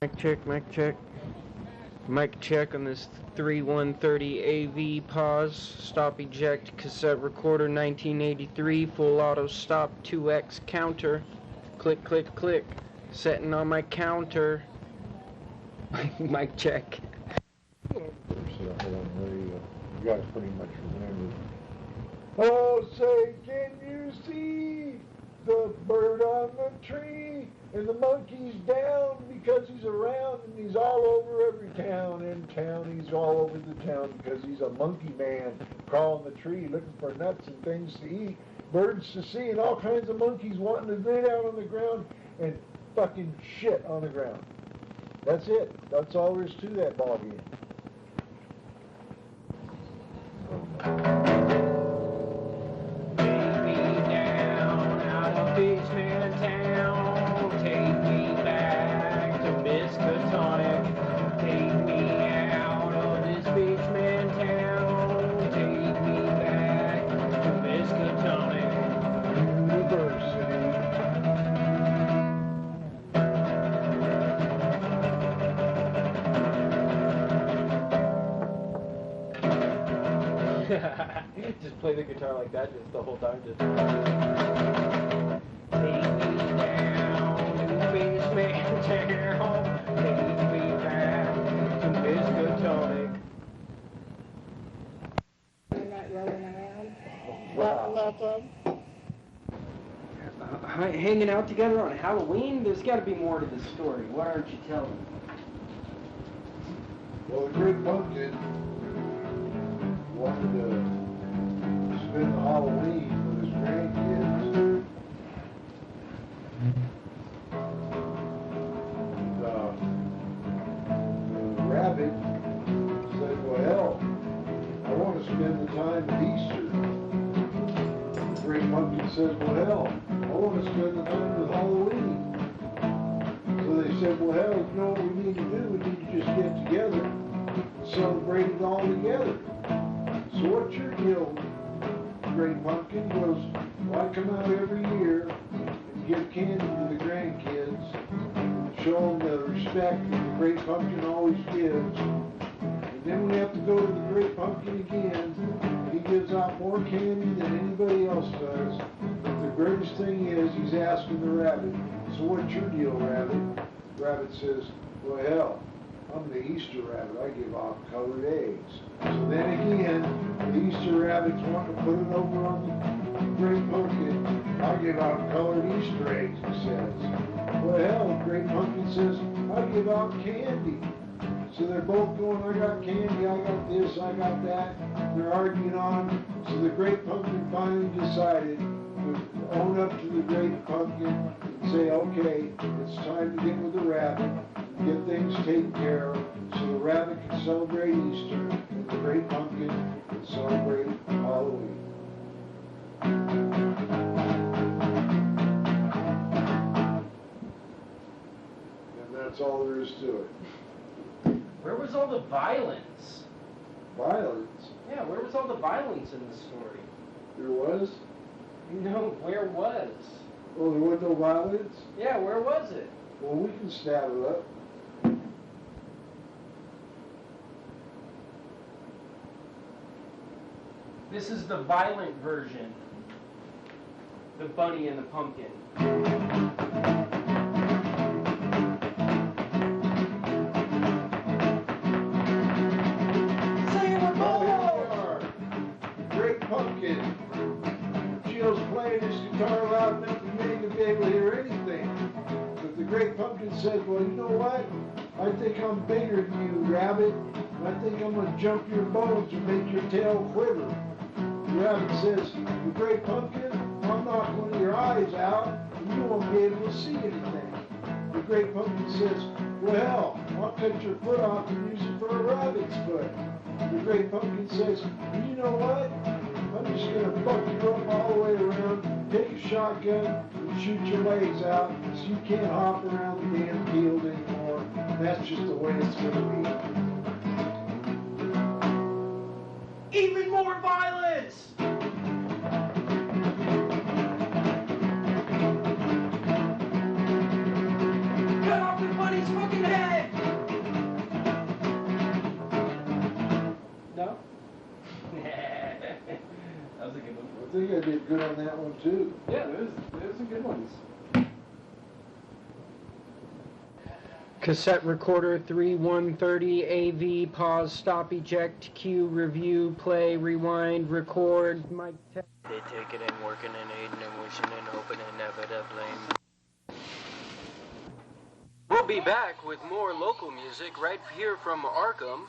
Mic check, mic check. Mic check on this 3130 AV pause, stop eject, cassette recorder 1983, full auto stop 2X counter. Click, click, click. Setting on my counter. Mic check. So, hold on, you got to pretty much remember. Oh, say, can you see the bird on the tree? And the monkey's down because he's around and he's all over every town. In town, he's all over the town because he's a monkey man crawling the tree looking for nuts and things to eat, birds to see, and all kinds of monkeys wanting to lay down on the ground and fucking shit on the ground. That's it. That's all there is to that ball game. Take me down out of Beachman Town. Take me back to Miskatonic. Take me out of this Beachman Town. Take me back to Miskatonic University. Just play the guitar like that just the whole time. Just take me down to Beachman Town. Take me back to Miskatonic. You're not rolling around. Welcome, welcome. Hanging out together on Halloween? There's got to be more to the story. What aren't you telling? Well, the Great Pumpkin wanted to spend the Halloween with his grandkids. And, the rabbit said, well, hell, I want to spend the time at Easter. The Great Pumpkin says, well, hell, I want to spend the time with Halloween. So they said, well, hell, you know what we need to do? We need to just get together and celebrate it all together. So what's your deal, Great Pumpkin? He goes, well, I come out every year and give candy to the grandkids and show them the respect that the Great Pumpkin always gives. And then we have to go to the Great Pumpkin again. He gives out more candy than anybody else does. But the greatest thing is he's asking the rabbit, so what's your deal, Rabbit? Rabbit says, well, hell, I'm the Easter rabbit. I give off colored eggs. So then again, the Easter rabbits want to put it over on the Great Pumpkin. I give out colored Easter eggs, he says. Well, hell, the Great Pumpkin says, I give out candy. So they're both going, I got candy, I got this, I got that. They're arguing on. So the Great Pumpkin finally decided to own up to the Great Pumpkin and say, okay, it's time to get with the rabbit. Get things taken care of so the rabbit can celebrate Easter and the Great Pumpkin can celebrate Halloween. And that's all there is to it. Where was all the violence? Violence? Yeah, where was all the violence in the story? There was? No, where was? Oh, there was no violence? Yeah, where was it? Well, we can stab it up. This is the violent version. The Bunny and the Pumpkin. Great Pumpkin. Gio's playing his guitar loud enough for me to be able to hear anything. But the Great Pumpkin says, well, you know what? I think I'm bigger than you, Rabbit. And I think I'm going to jump your bones and make your tail quiver. The rabbit says, the Great Pumpkin, I'll knock one of your eyes out and you won't be able to see anything. The Great Pumpkin says, well, hell, I'll cut your foot off and use it for a rabbit's foot. The Great Pumpkin says, well, you know what? I'm just going to fuck you up all the way around, take a shotgun, and shoot your legs out so you can't hop around the damn field anymore. That's just the way it's going to be. Even more violence! Cut off the bunny's fucking head! think I did good on that one too. Yeah, those are good ones. Cassette recorder 3130 AV, pause, stop, eject, cue, review, play, rewind, record, mic test. They take it and working and aiding and wishing and hoping and never to blame. We'll be back with more local music right here from Arkham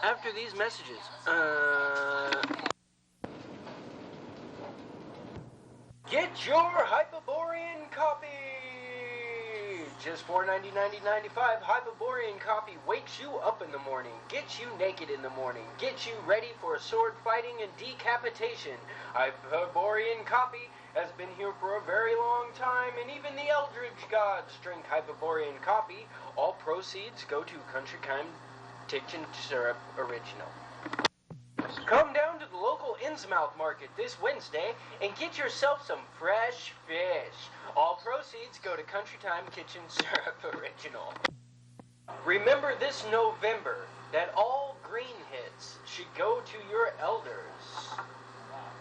after these messages. Get your Hyperborean copy! Just $4.99.95. Hyperborean copy wakes you up in the morning, gets you naked in the morning, gets you ready for sword fighting and decapitation. Hyperborean copy has been here for a very long time, and even the Eldritch gods drink Hyperborean coffee. All proceeds go to Country Time Kitchen Syrup Original. Come down to the local Innsmouth market this Wednesday and get yourself some fresh fish. All proceeds go to Country Time Kitchen Syrup Original. Remember this November that all green hits should go to your elders.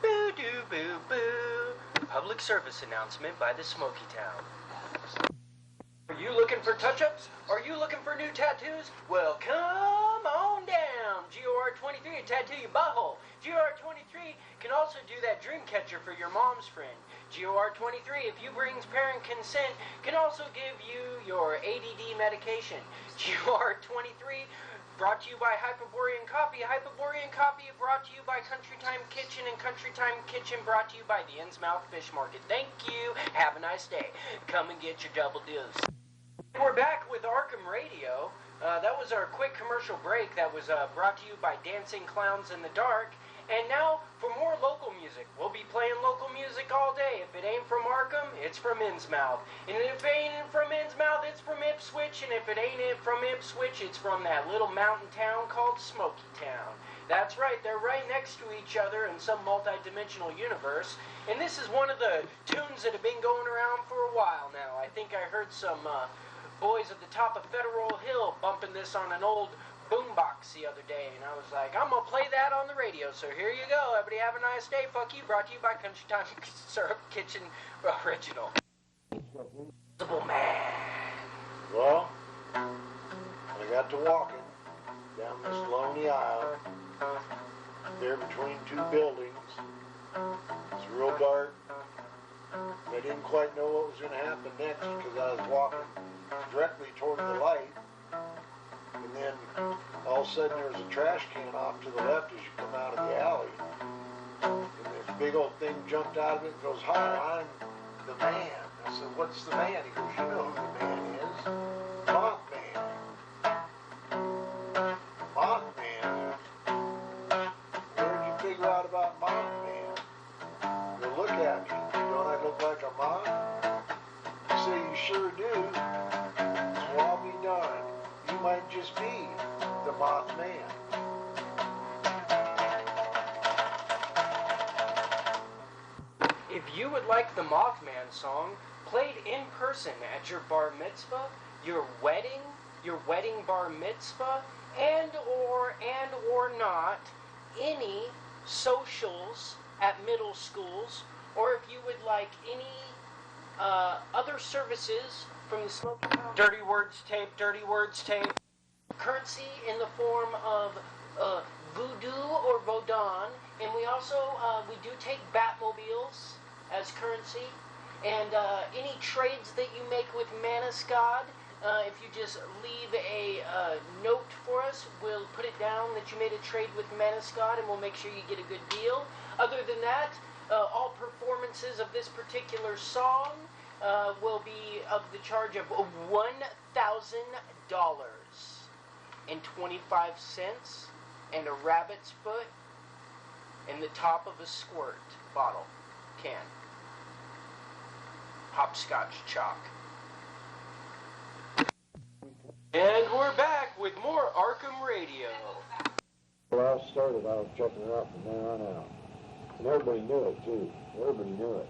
Boo doo boo boo. Public service announcement by the Smoky Town. Are you looking for touch-ups? Are you looking for new tattoos? Well, come on down. GOR23 will tattoo your butthole. GOR23 can also do that dream catcher for your mom's friend. GOR23, if you brings parent consent, can also give you your ADD medication. GOR23, brought to you by Hyperborean Coffee. Hyperborean Coffee brought to you by Country Time Kitchen, and Country Time Kitchen brought to you by the Innsmouth Fish Market. Thank you. Have a nice day. Come and get your double dose. We're back with Arkham Radio. That was our quick commercial break that was brought to you by Dancing Clowns in the Dark. And now for more local music. We'll be playing local music all day. If it ain't from Arkham, it's from Innsmouth. And if it ain't from Innsmouth, it's from Ipswich. And if it ain't from Ipswich, it's from that little mountain town called Smoky Town. That's right, they're right next to each other in some multi-dimensional universe. And this is one of the tunes that have been going around for a while now. I think I heard some boys at the top of Federal Hill bumping this on an old boombox the other day, and I was like, I'm gonna play that on the radio, so here you go. Everybody have a nice day. Fuck you. Brought to you by Country Time Syrup Kitchen Original. Invisible Man. Well, I got to walking down this lonely aisle, there between two buildings. It's real dark. I didn't quite know what was going to happen next because I was walking directly toward the light. And then all of a sudden there was a trash can off to the left as you come out of the alley. And this big old thing jumped out of it and goes, "Hi, I'm the man." I said, "What's the man?" He goes, "You know who the man is. Mothman." Mothman? Where did you figure out about Mothman? Well, look at me. Don't I look like a moth? You say you sure do. So I'll be darned. You might just be the Mothman. If you would like the Mothman song played in person at your bar mitzvah, your wedding bar mitzvah, and or not any socials at middle schools, or if you would like any other services from the Smoky Town Dirty Words tape, currency in the form of voodoo or vodun, and we also we do take Batmobiles as currency, and any trades that you make with Manascod, if you just leave a note for us, we'll put it down that you made a trade with Manascod, and we'll make sure you get a good deal. Other than that, all performances of this particular song will be of the charge of $1,000.25 and a rabbit's foot and the top of a squirt bottle can. Hopscotch chalk. And we're back with more Arkham Radio. When I started, I was checking it out from there on out. And everybody knew it, too. Everybody knew it.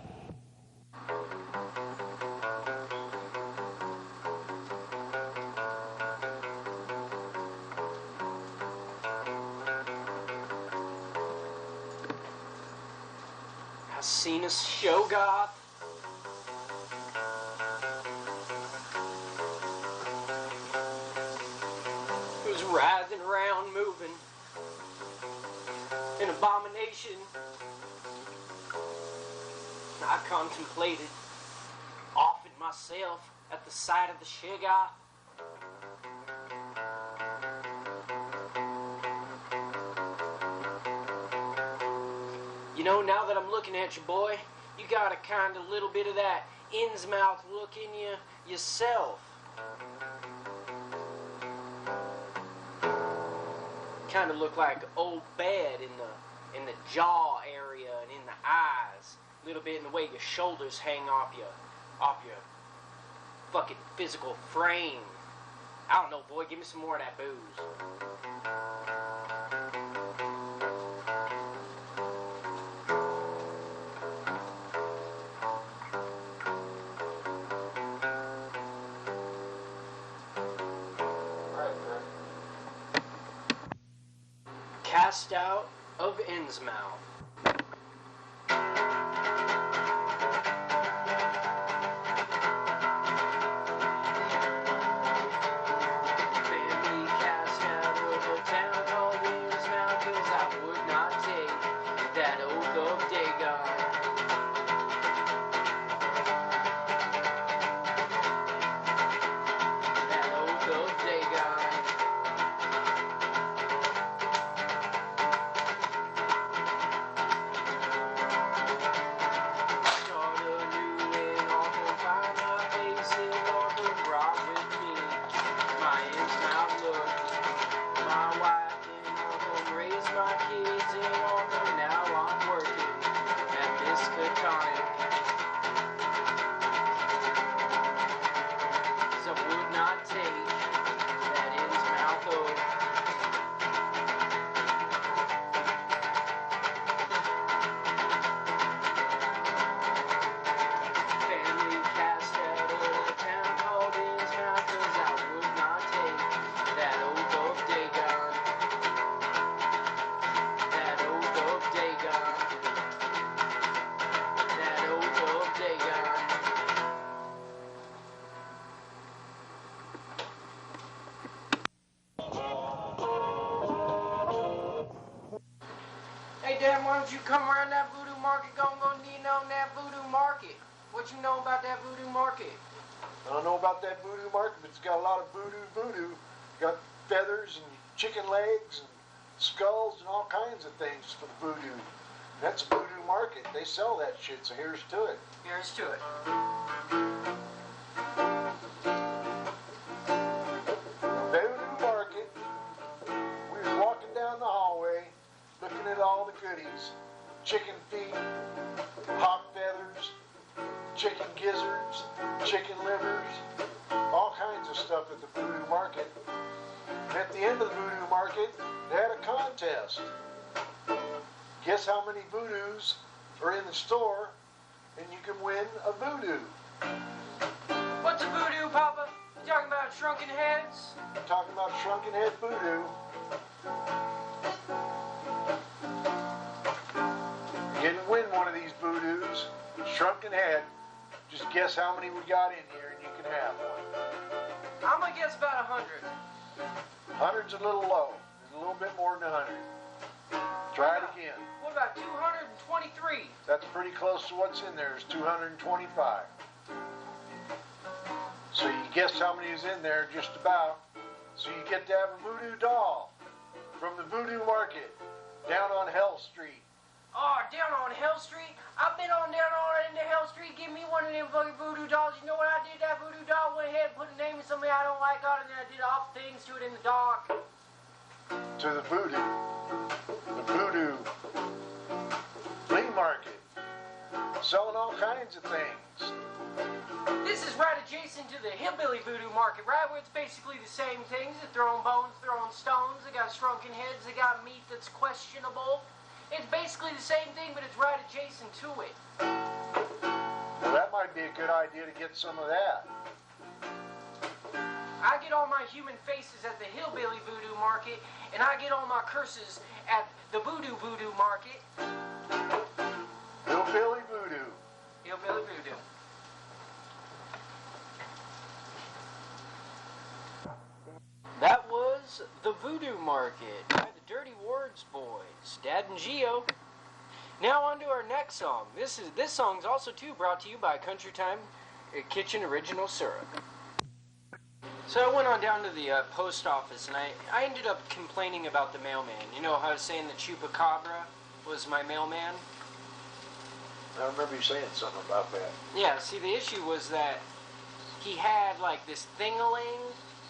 seen a Shoggoth. Who's writhing around moving. An abomination. I contemplated offing myself at the sight of the Shoggoth. You know, now that I'm looking at you, boy, you got a kind of little bit of that Innsmouth look in you yourself. Kind of look like old bed in the jaw area and in the eyes. A little bit in the way your shoulders hang off your fucking physical frame. I don't know, boy, give me some more of that booze. Cast out of Innsmouth. Family cast out of a town called Innsmouth, 'cause I would not take that oath of Dagon. That oath of Dagon. Why don't you come around that voodoo market? Go need on that voodoo market. What you know about that voodoo market? I don't know about that voodoo market, but it's got a lot of voodoo. Got feathers and chicken legs and skulls and all kinds of things for the voodoo. That's a voodoo market. They sell that shit, so here's to it. Here's to it. Voodoo market. We were walking down the hallway, looking at all the goodies. Chicken feet, hog feathers, chicken gizzards, chicken livers, all kinds of stuff at the voodoo market. And at the end of the voodoo market, they had a contest. Guess how many voodoos are in the store, and you can win a voodoo. What's a voodoo, Papa? You talking about shrunken heads? I'm talking about shrunken head voodoo. You didn't win one of these voodoos, shrunken head. Just guess how many we got in here, and you can have one. I'm gonna guess about 100. 100's a little low. There's a little bit more than 100. Try it again. What about 223? That's pretty close to what's in there. It's 225. So you guessed how many is in there, just about. So you get to have a voodoo doll from the voodoo market down on Hell Street. Oh, down on Hell Street? I've been on down all into Hell Street. Give me one of them fucking voodoo dolls. You know what I did? That voodoo doll went ahead and put a name of somebody I don't like on it, and I did awful things to it in the dark. To the voodoo. The voodoo flea market. Selling all kinds of things. This is right adjacent to the hillbilly voodoo market, right? Where it's basically the same things. They're throwing bones, throwing stones. They got shrunken heads. They got meat that's questionable. It's basically the same thing, but it's right adjacent to it. Well, that might be a good idea to get some of that. I get all my human faces at the hillbilly voodoo market, and I get all my curses at the voodoo market. Hillbilly Hillbilly Voodoo. That was The Voodoo Market by the Dirty Words Boys, Dad and Geo. Now on to our next song. This song's also too brought to you by Country Time Kitchen Original Syrup. So I went on down to the post office and I ended up complaining about the mailman. You know how I was saying that Chupacabra was my mailman? I remember you saying something about that. Yeah, see, the issue was that he had like this thing-a-ling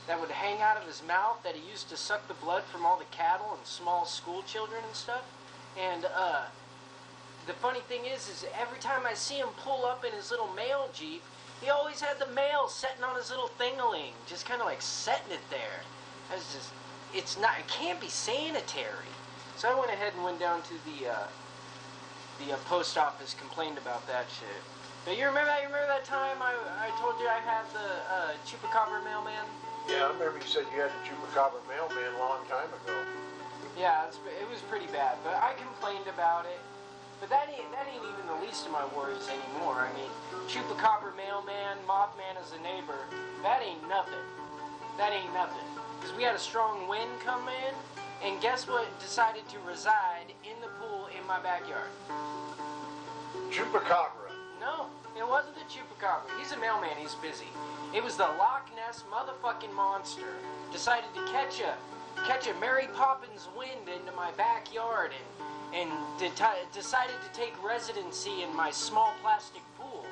that would hang out of his mouth that he used to suck the blood from all the cattle and small school children and stuff. And the funny thing is every time I see him pull up in his little mail Jeep, he always had the mail sitting on his little thing-a-ling, just kind of like setting it there. I was just, it can't be sanitary. So I went ahead and went down to the post office, complained about that shit. But you remember that time I told you I had the Chupacabra mailman? Yeah, I remember you said you had a Chupacabra mailman a long time ago. Yeah, it was pretty bad, but I complained about it. But that ain't even the least of my worries anymore. I mean, Chupacabra mailman, Mothman as a neighbor, that ain't nothing. That ain't nothing. Because we had a strong wind come in, and guess what decided to reside in the pool in my backyard? Chupacabra. No, it wasn't the Chupacabra. He's a mailman, he's busy. It was the Loch Ness motherfucking monster. Decided to catch a Mary Poppins wind into my backyard and decided to take residency in my small plastic pool.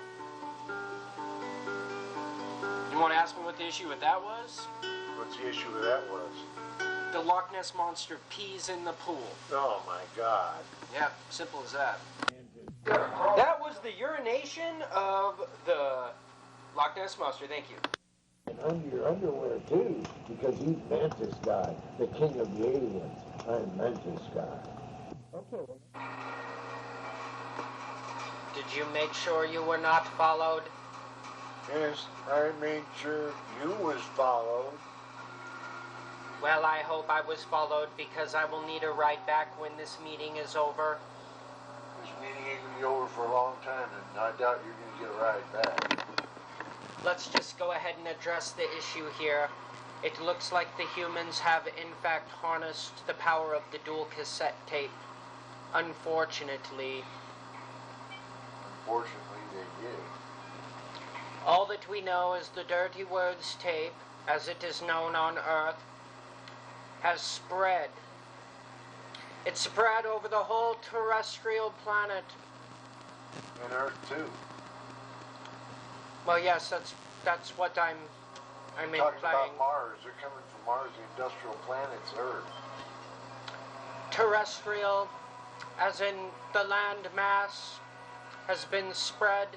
You want to ask me what the issue with that was? What's the issue with that was? The Loch Ness monster pees in the pool. Oh my God. Yeah, simple as that. That was the urination of the Loch Ness monster. Thank you. And under your underwear too, because he's Mantis God, the king of the aliens. I'm Mantis God. Okay. Did you make sure you were not followed? Yes, I made sure you was followed. Well, I hope I was followed because I will need a ride back when this meeting is over. This meeting ain't gonna be over for a long time, and I doubt you're gonna get a ride back. Let's just go ahead and address the issue here. It looks like the humans have in fact harnessed the power of the dual cassette tape. Unfortunately. Unfortunately, they did. All that we know is the Dirty Words tape, as it is known on Earth, has spread. It spread over the whole terrestrial planet. And Earth too. Well, yes, that's what I'm Talking implying. about Mars, they're coming from Mars, the industrial planet's Earth. Terrestrial, as in the land mass, has been spread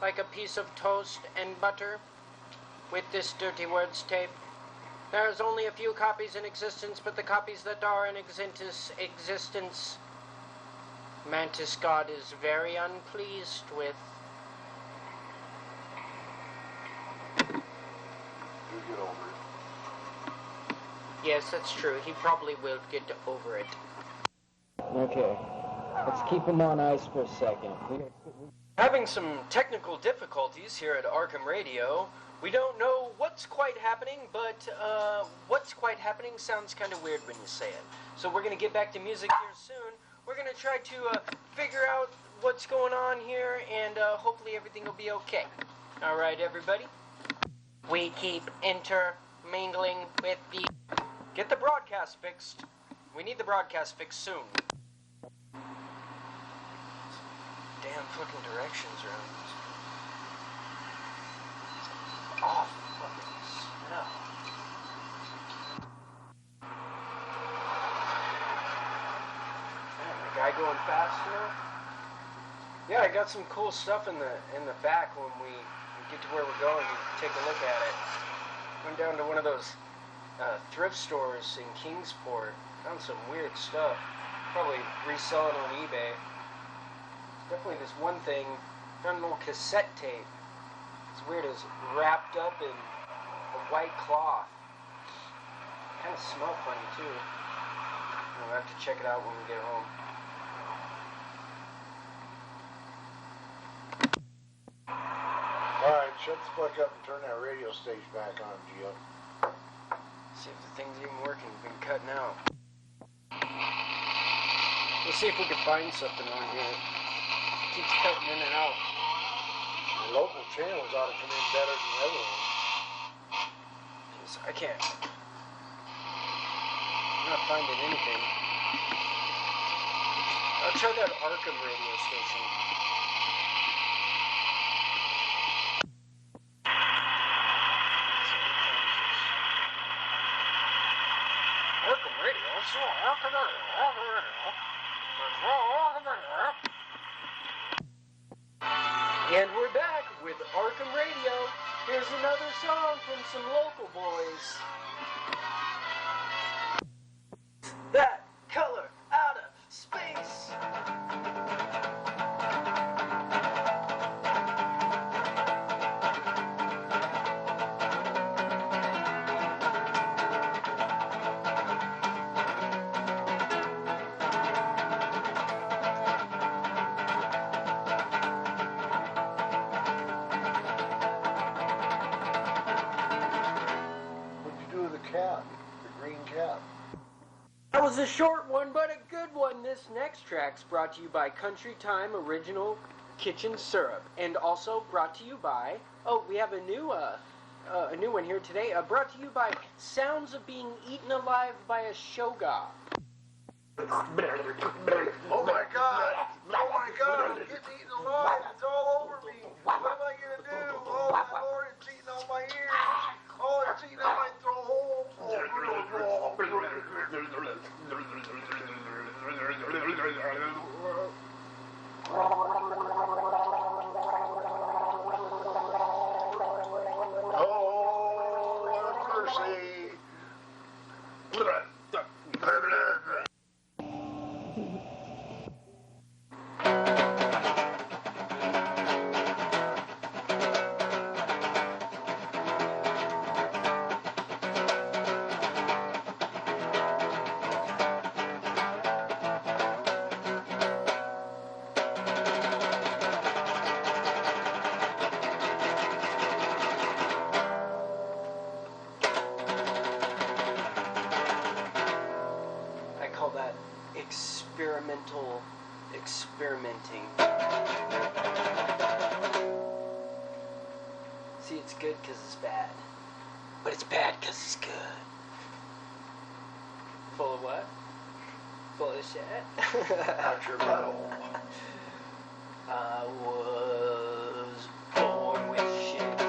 like a piece of toast and butter with this Dirty Words tape. There's only a few copies in existence, but the copies that are in existence, Mantis God is very unpleased with. You'll get over it. Yes, that's true. He probably will get over it. Okay. Let's keep him on ice for a second. Having some technical difficulties here at Arkham Radio. We don't know what's quite happening, but what's quite happening sounds kind of weird when you say it. So we're going to get back to music here soon. We're going to try to figure out what's going on here, and hopefully everything will be okay. All right, everybody? We keep intermingling with the... Get the broadcast fixed. We need the broadcast fixed soon. Damn fucking directions around this. Oh, fucking smell. Man, the guy going fast enough? Yeah, I got some cool stuff in the back when we get to where we're going. You take a look at it. Went down to one of those thrift stores in Kingsport. Found some weird stuff. Probably reselling on eBay. Definitely this one thing. Found an old cassette tape. It's weird. It's wrapped up in a white cloth. Kind of smell funny too. We'll have to check it out when we get home. Shut the fuck up and turn that radio station back on, Gio. See if the thing's even working. We've been cutting out. Let's see if we can find something on here. It keeps cutting in and out. The local channels ought to come in better than the other ones. Jeez, I can't. I'm not finding anything. I'll try that Arkham radio station. Arkham radio? So Arkham radio. And we're back with Arkham Radio. Here's another song from some local boys. That color out of space. What'd you do with the cap? The green cap? That was a short one, but a good one. This next track's brought to you by Country Time Original Kitchen Syrup, and also brought to you by. Oh, we have a new one here today. Brought to you by Sounds of Being Eaten Alive by a Shoga. Oh my God! Oh my God! I'm getting eaten alive! It's all over me! What am I gonna do? Oh my Lord! It's eating on my ears! Oh, it's eating on my throat! Oh, mercy! I call that experimental experimenting. See, it's good because it's bad. But it's bad because it's good. Full of what? Full of shit? Out your butthole. I was born with shit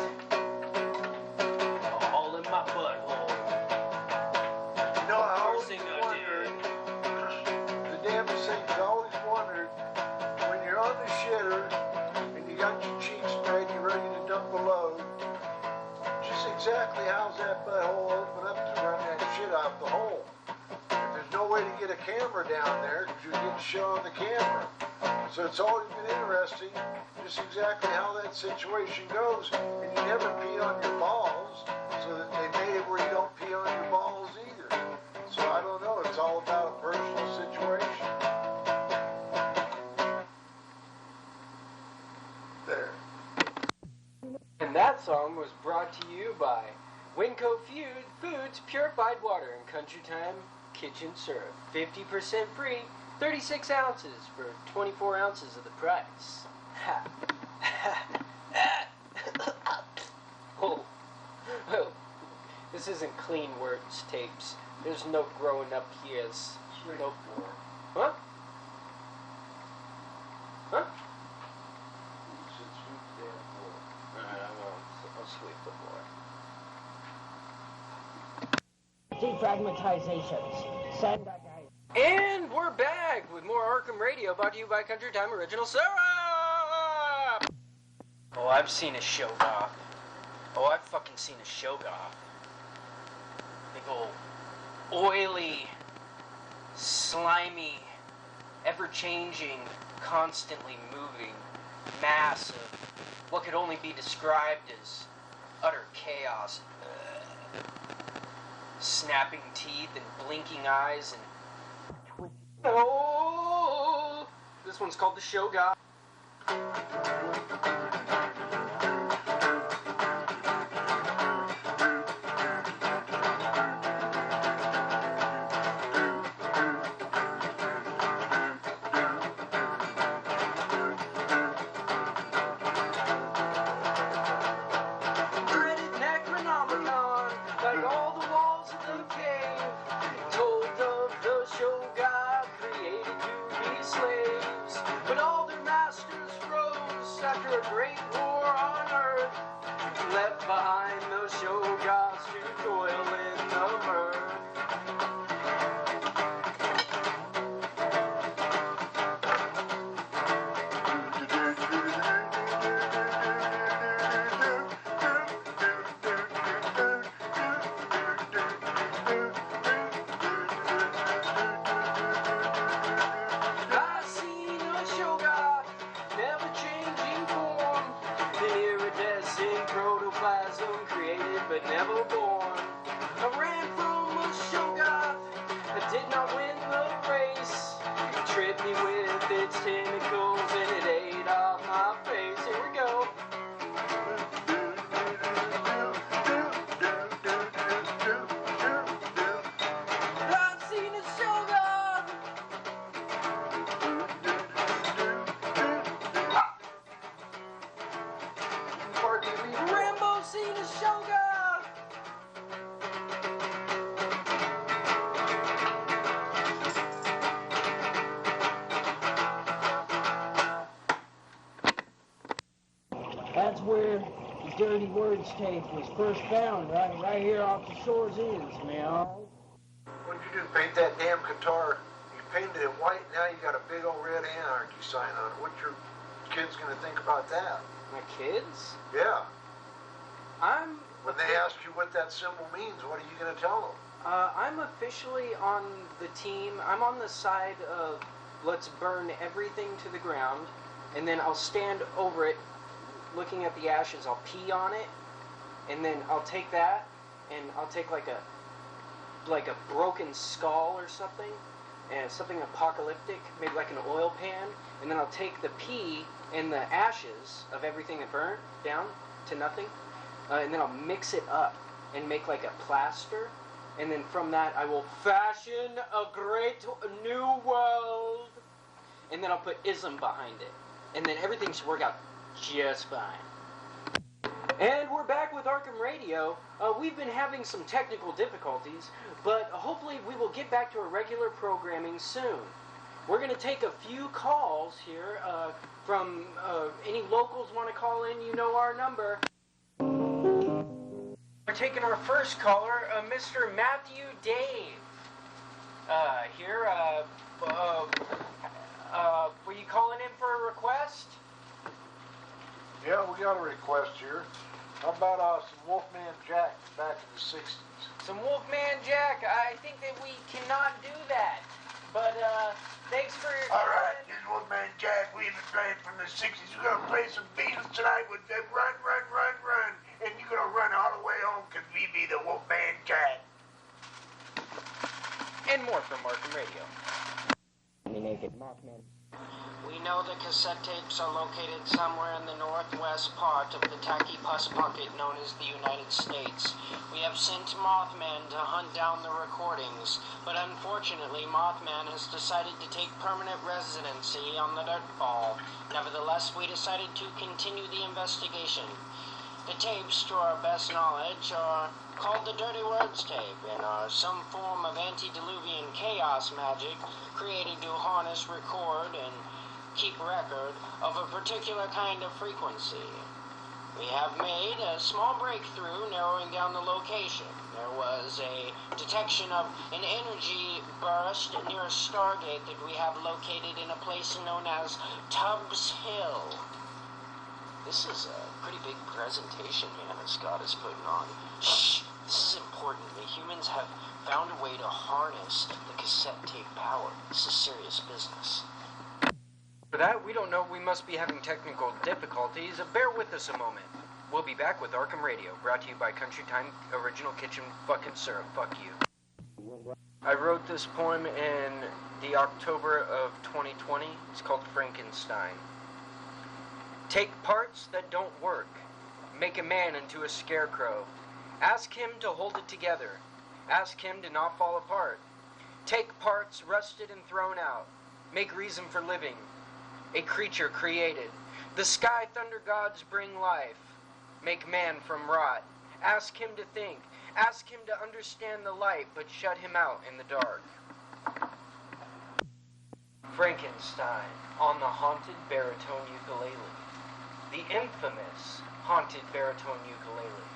all in my butthole. You know, I always First thing I wondered, the damn thing's always wondered, when you're on the shitter and you got your cheeks straight, you're ready to dump a load, just exactly how's that butthole open up to run that shit out the hole? And there's no way to get a camera down there because you're getting shown on the camera. So it's always been interesting just exactly how that situation goes. And you never pee on your balls, so that they made it where you don't pee on your balls either. So I don't know, it's all about a personal situation. There. And that song was brought to you by Winco Foods Purified Water and Country Time Kitchen Syrup. 50% free, 36 ounces for 24 ounces of the price. Ha. Oh. Oh. This isn't clean words tapes. There's no growing up years. No. Huh? Huh? Alright, I'll sweep the floor. Defragmentizations. Send that guy. And we're back with more Arkham Radio brought to you by Country Time Original Syrup! Oh, I've seen a Shogoff. Oh, I've fucking seen a Shogoff. Big old oily, slimy, ever-changing, constantly moving mass of what could only be described as utter chaos. Snapping teeth and blinking eyes and... Oh! This one's called the Shogoff. great war on earth. Left behind the Shoggoths to toil in the murk. I seen a Shoggoth, never changing form, an iridescent protoplasm created but never born. I ran from a Shoggoth, I did not win the race. It tripped me with its tentacles and it ate off my face. Here we go. I've seen a Shoggoth. Rambo seen a Shoggoth. That's where the Dirty Words tape was first found, right here off the Shores Inns, man. What'd you do, paint that damn guitar? You painted it white, now you got a big old red anarchy sign on it. What's your kids gonna think about that? My kids? Yeah. I'm When they ask you what that symbol means, what are you gonna tell them? I'm officially on the team. I'm on the side of let's burn everything to the ground, and then I'll stand over it, looking at the ashes. I'll pee on it, and then I'll take that, and I'll take like a broken skull or something, and something apocalyptic, maybe like an oil pan, and then I'll take the pee and the ashes of everything that burnt down to nothing, and then I'll mix it up and make like a plaster, and then from that I will fashion a great new world, and then I'll put ism behind it, and then everything should work out just fine. And we're back with Arkham Radio. We've been having some technical difficulties, but hopefully we will get back to our regular programming soon. We're going to take a few calls here from any locals want to call in. You know our number. We're taking our first caller, Mr. Matthew Dave. Here, were you calling in for a request? Yeah, we got a request here. How about some Wolfman Jack back in the 60s? Some Wolfman Jack. I think that we cannot do that. But, thanks for... All right, this is Wolfman Jack. We've been playing from the 60s. We're going to play some Beatles tonight with the Run, Run, Run, Run. And you're going to run all the way home because we be the Wolfman Jack. And more from Arkham Radio. We know the cassette tapes are located somewhere in the northwest part of the tacky pus pocket known as the United States. We have sent Mothman to hunt down the recordings, but unfortunately Mothman has decided to take permanent residency on the Dirtball. Nevertheless, we decided to continue the investigation. The tapes, to our best knowledge, are called the Dirty Words tape and are some form of antediluvian chaos magic created to harness, record, and keep record of a particular kind of frequency. We have made a small breakthrough narrowing down the location. There was a detection of an energy burst near a stargate that we have located in a place known as Tubbs Hill. This is a pretty big presentation, man, that Scott is putting on. Shh, this is important. The humans have found a way to harness the cassette tape power. This is serious business. For that, we don't know. We must be having technical difficulties. Bear with us a moment. We'll be back with Arkham Radio, brought to you by Country Time Original Kitchen Fucking Syrup. Fuck you. I wrote this poem in the October of 2020. It's called Frankenstein. Take parts that don't work. Make a man into a scarecrow. Ask him to hold it together. Ask him to not fall apart. Take parts rusted and thrown out. Make reason for living. A creature created. The sky thunder gods bring life. Make man from rot. Ask him to think. Ask him to understand the light, but shut him out in the dark. Frankenstein on the haunted baritone ukulele. the infamous haunted baritone ukulele.